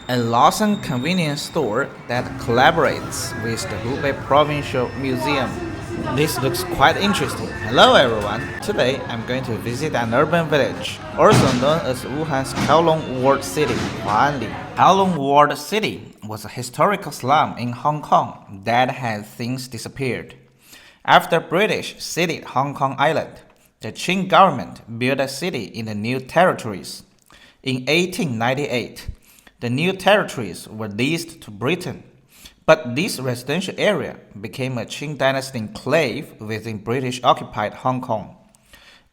a Lawson convenience store that collaborates with the Hubei Provincial Museum. This looks quite interesting. Hello everyone. Today I'm going to visit an urban village, also known as Wuhan's Kowloon Walled City, Hua'anli. Kowloon Walled City was a historical slum in Hong Kong that has since disappeared. After British ceded Hong Kong Island, the Qing government built a city in the new territories. In 1898, the new territories were leased to Britain, but this residential area became a Qing dynasty enclave within British-occupied Hong Kong.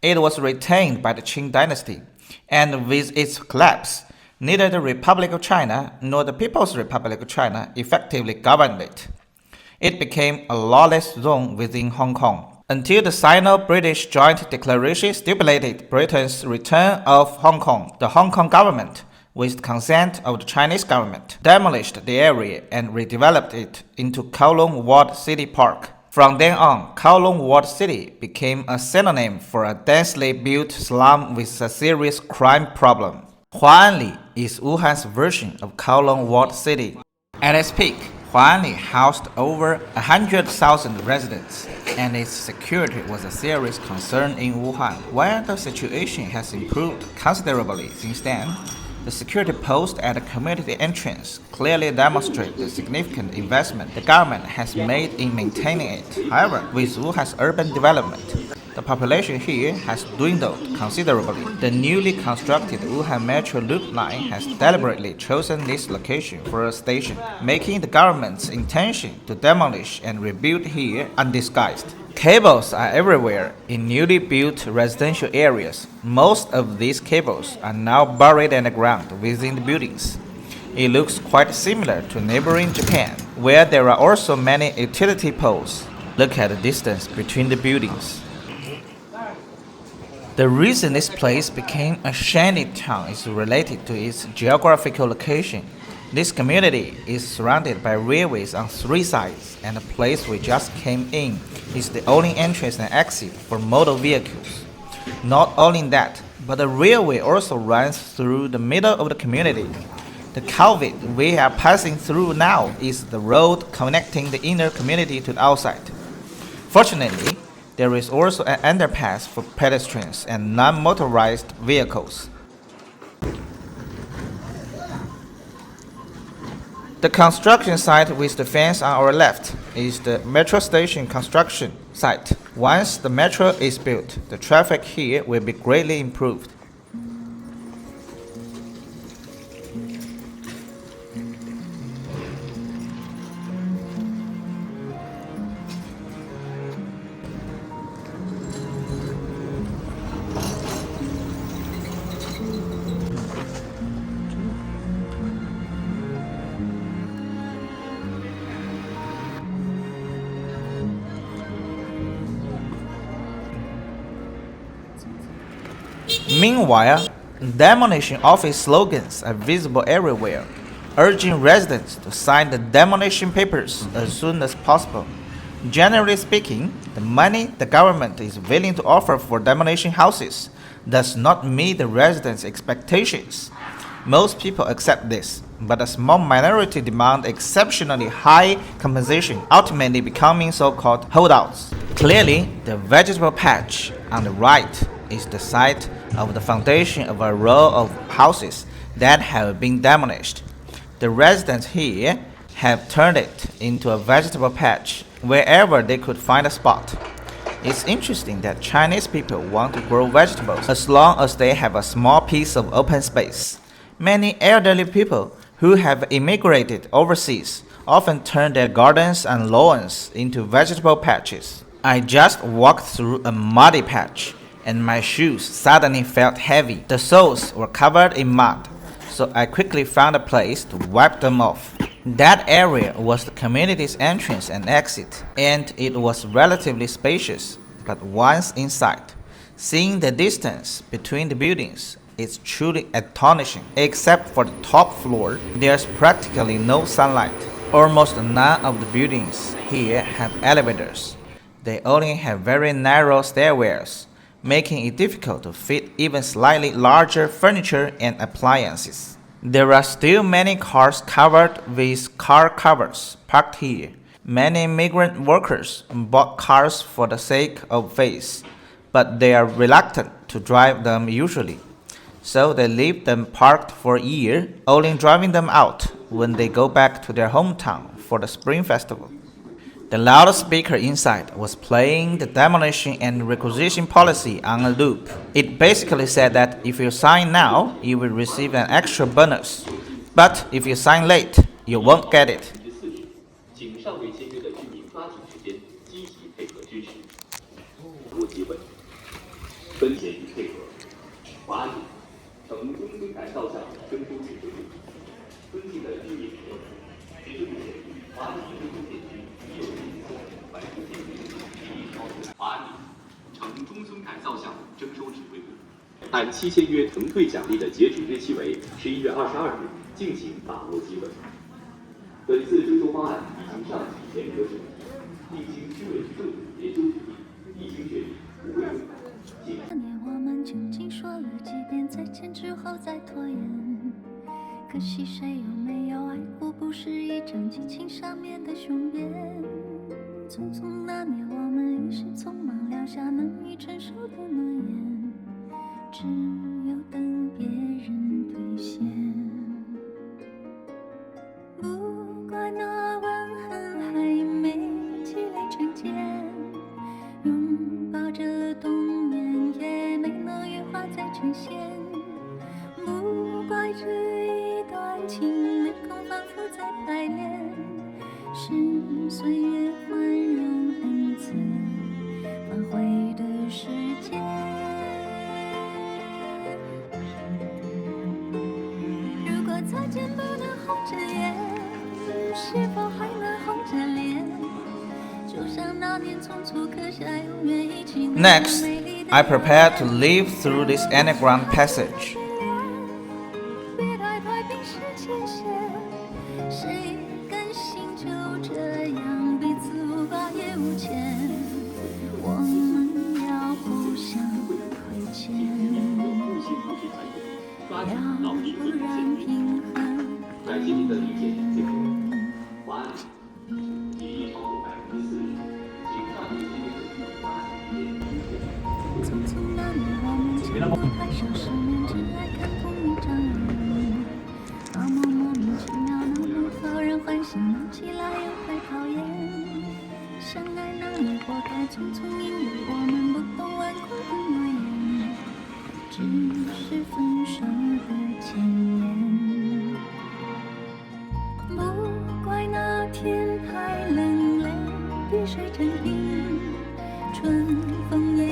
It was retained by the Qing dynasty, and with its collapse, neither the Republic of China nor the People's Republic of China effectively governed it. It became a lawless zone within Hong Kong, until the Sino-British Joint Declaration stipulated Britain's return of Hong Kong. The Hong Kong government, with the consent of the Chinese government, demolished the area and redeveloped it into Kowloon Walled City Park. From then on, Kowloon Walled City became a synonym for a densely built slum with a serious crime problem. Hua'anli is Wuhan's version of Kowloon Walled City. At its peak, Hua'anli housed over 100,000 residents, and its security was a serious concern in Wuhan. While the situation has improved considerably since then, the security post at the community entrance clearly demonstrate the significant investment the government has made in maintaining it. However, with Wuhan's urban development, the population here has dwindled considerably. The newly constructed Wuhan Metro Loop line has deliberately chosen this location for a station, making the government's intention to demolish and rebuild here undisguised. Cables are everywhere in newly built residential areas. Most of these cables are now buried underground within the buildings. It looks quite similar to neighboring Japan, where there are also many utility poles. Look at the distance between the buildings. The reason this place became a shanty town is related to its geographical location. This community is surrounded by railways on three sides, and the place we just came in is the only entrance and exit for motor vehicles. Not only that, but the railway also runs through the middle of the community. The culvert we are passing through now is the road connecting the inner community to the outside. Fortunately, there is also an underpass for pedestrians and non-motorized vehicles. The construction site with the fence on our left is the metro station construction site. Once the metro is built, the traffic here will be greatly improved. Meanwhile, demolition office slogans are visible everywhere, urging residents to sign the demolition papers as soon as possible. Generally speaking, the money the government is willing to offer for demolition houses does not meet the residents' expectations. Most people accept this, but a small minority demand exceptionally high compensation, ultimately becoming so-called holdouts. Clearly, the vegetable patch on the right is the site of the foundation of a row of houses that have been demolished. The residents here have turned it into a vegetable patch wherever they could find a spot. It's interesting that Chinese people want to grow vegetables as long as they have a small piece of open space. Many elderly people who have immigrated overseas often turn their gardens and lawns into vegetable patches. I just walked through a muddy patch, and my shoes suddenly felt heavy. The soles were covered in mud, so I quickly found a place to wipe them off. That area was the community's entrance and exit, and it was relatively spacious, but once inside, seeing the distance between the buildings is truly astonishing. Except for the top floor, there's practically no sunlight. Almost none of the buildings here have elevators. They only have very narrow stairwells, making it difficult to fit even slightly larger furniture and appliances. There are still many cars covered with car covers parked here. Many migrant workers bought cars for the sake of faith, but they are reluctant to drive them usually. So they leave them parked for a year, only driving them out when they go back to their hometown for the Spring Festival. The loudspeaker inside was playing the demolition and requisition policy on a loop. It basically said that if you sign now, you will receive an extra bonus. But if you sign late, you won't get it. 请尚未签约的居民抓紧时间，积极配合支持。多机会，分协与配合。华里，城中村改造项征收指挥部，尊敬的居民朋友们，截至目前，华里征收电区已有民众完成电梯已超过华里城中村改造项目征收指挥部。按期签约腾退奖励的截止日期为11月22日，敬请把握机会。本次征收方案已经上级严格审议，并经区委政府研究决议，一经决议不会更改。那年我们究竟说了几遍再见之后再拖延？可惜谁有没有爱过？不是一张激情上面的雄辩。匆匆那年我们一时匆忙撂下难以承受的诺言，只有等别人兑现。不怪那吻痕还没积累成茧，拥抱着冬眠也没能羽化再成仙。不怪这一段情没空反复在排练，是岁月宽容恩赐反悔的时间。如果再见不能红着眼，是否还能红着脸？就像那年匆促刻下永远一起。Next, I prepared to leave through this underground passage. 别太快冰释前嫌，谁甘心就这样彼此无挂也无牵？我们要互相亏欠，要不然平衡。感谢您的理解与配合。华里提议超过40%，请上级签约的居民抓紧时间。匆匆那年我们见过太少世面，只爱看同一张脸。多么莫名其妙，那么讨人欢喜，闹起来又太讨厌。相爱那年活该匆匆，因为我们不懂顽固的诺言，只是分手的前言。不怪那天太冷，泪滴水成冰，春风也